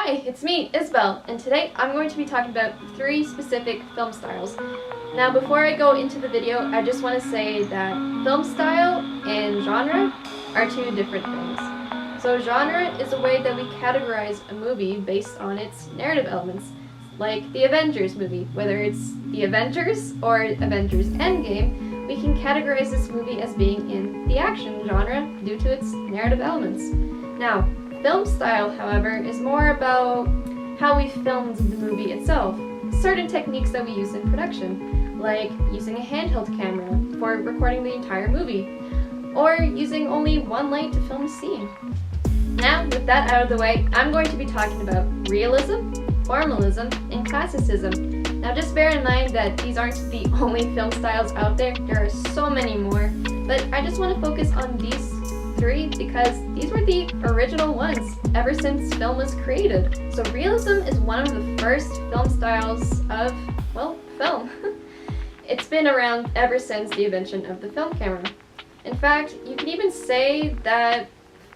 Hi, it's me, Isabel, and today I'm going to be talking about 3 specific film styles. Now, before I go into the video, I just want to say that film style and genre are 2 different things. So genre is a way that we categorize a movie based on its narrative elements, like the Avengers movie. Whether it's the Avengers or Avengers Endgame, we can categorize this movie as being in the action genre due to its narrative elements. Now, film style, however, is more about how we filmed the movie itself. Certain techniques that we use in production, like using a handheld camera for recording the entire movie, or using only one light to film a scene. Now, with that out of the way, I'm going to be talking about realism, formalism, and classicism. Now, just bear in mind that these aren't the only film styles out there. There are so many more, but I just want to focus on these 3 because these were the original ones ever since film was created. So realism is one of the first film styles of, well, film. It's been around ever since the invention of the film camera. In fact, you can even say that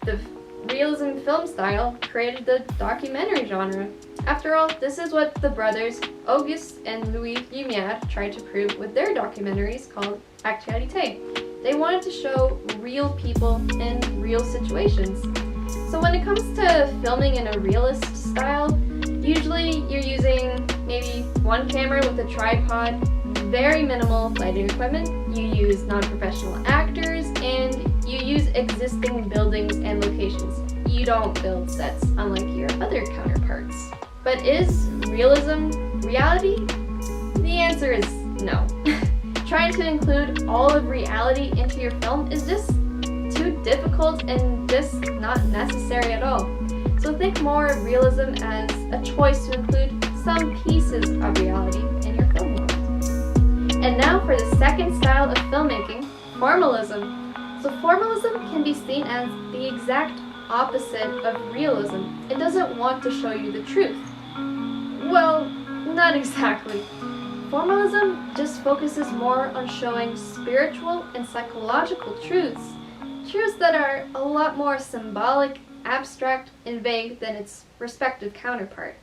the realism film style created the documentary genre. After all, this is what the brothers Auguste and Louis Lumière tried to prove with their documentaries called Actualité. They wanted to show real people in real situations. So when it comes to filming in a realist style, usually you're using maybe one camera with a tripod, very minimal lighting equipment, you use non-professional actors, and you use existing buildings and locations. You don't build sets unlike your other counterparts. But is realism reality? The answer is no. Trying to include all of reality into your film is just too difficult and just not necessary at all. So think more of realism as a choice to include some pieces of reality in your film world. And now for the second style of filmmaking, formalism. So formalism can be seen as the exact opposite of realism. It doesn't want to show you the truth. Well, not exactly. Formalism just focuses more on showing spiritual and psychological truths that are a lot more symbolic, abstract, and vague than its respective counterpart.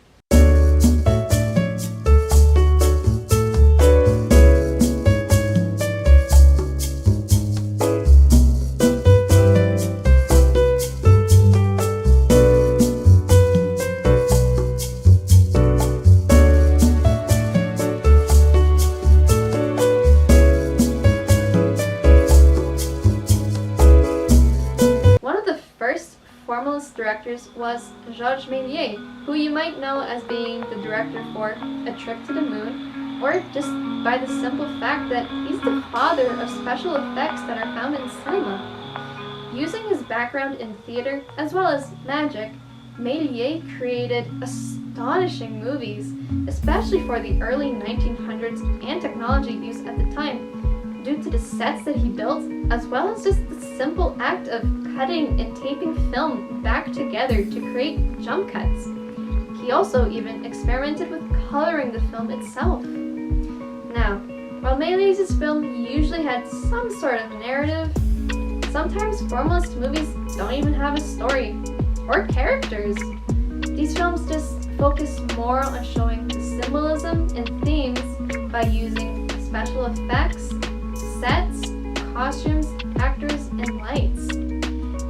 Formalist directors was Georges Méliès, who you might know as being the director for A Trip to the Moon, or just by the simple fact that he's the father of special effects that are found in cinema. Using his background in theater as well as magic, Méliès created astonishing movies, especially for the early 1900s and technology used at the time, due to the sets that he built, as well as just the simple act of cutting and taping film back together to create jump cuts. He also even experimented with coloring the film itself. Now, while Méliès' film usually had some sort of narrative, sometimes formalist movies don't even have a story or characters. These films just focus more on showing the symbolism and themes by using special effects, sets, costumes, actors, and lights.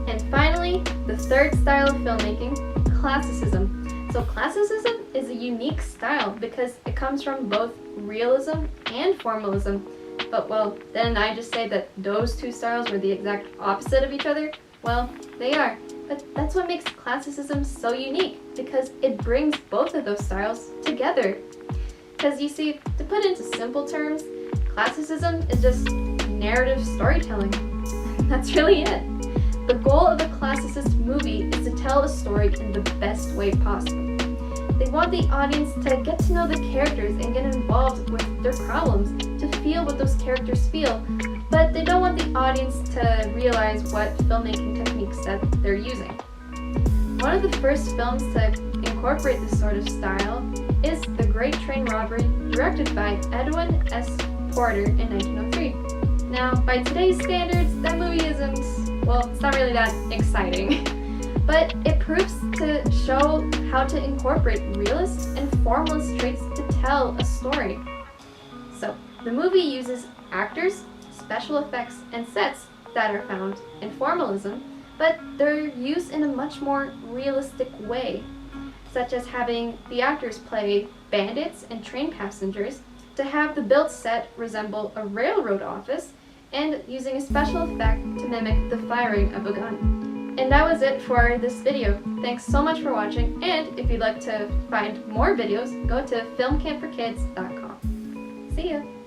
And finally, the third style of filmmaking, classicism. So classicism is a unique style because it comes from both realism and formalism. But well, didn't I just say that those 2 styles were the exact opposite of each other? Well, they are. But that's what makes classicism so unique, because it brings both of those styles together. Because you see, to put it into simple terms, classicism is just narrative storytelling. That's really it. The goal of a classicist movie is to tell a story in the best way possible. They want the audience to get to know the characters and get involved with their problems, to feel what those characters feel, but they don't want the audience to realize what filmmaking techniques that they're using. One of the first films to incorporate this sort of style is The Great Train Robbery, directed by Edwin S. Porter in 1903. Now, by today's standards, that movie isn't, well, it's not really that exciting. but it proves to show how to incorporate realist and formalist traits to tell a story. So, the movie uses actors, special effects, and sets that are found in formalism, but they're used in a much more realistic way, such as having the actors play bandits and train passengers, to have the built set resemble a railroad office, and using a special effect to mimic the firing of a gun. And that was it for this video. Thanks so much for watching, and if you'd like to find more videos, go to filmcampforkids.com. See ya!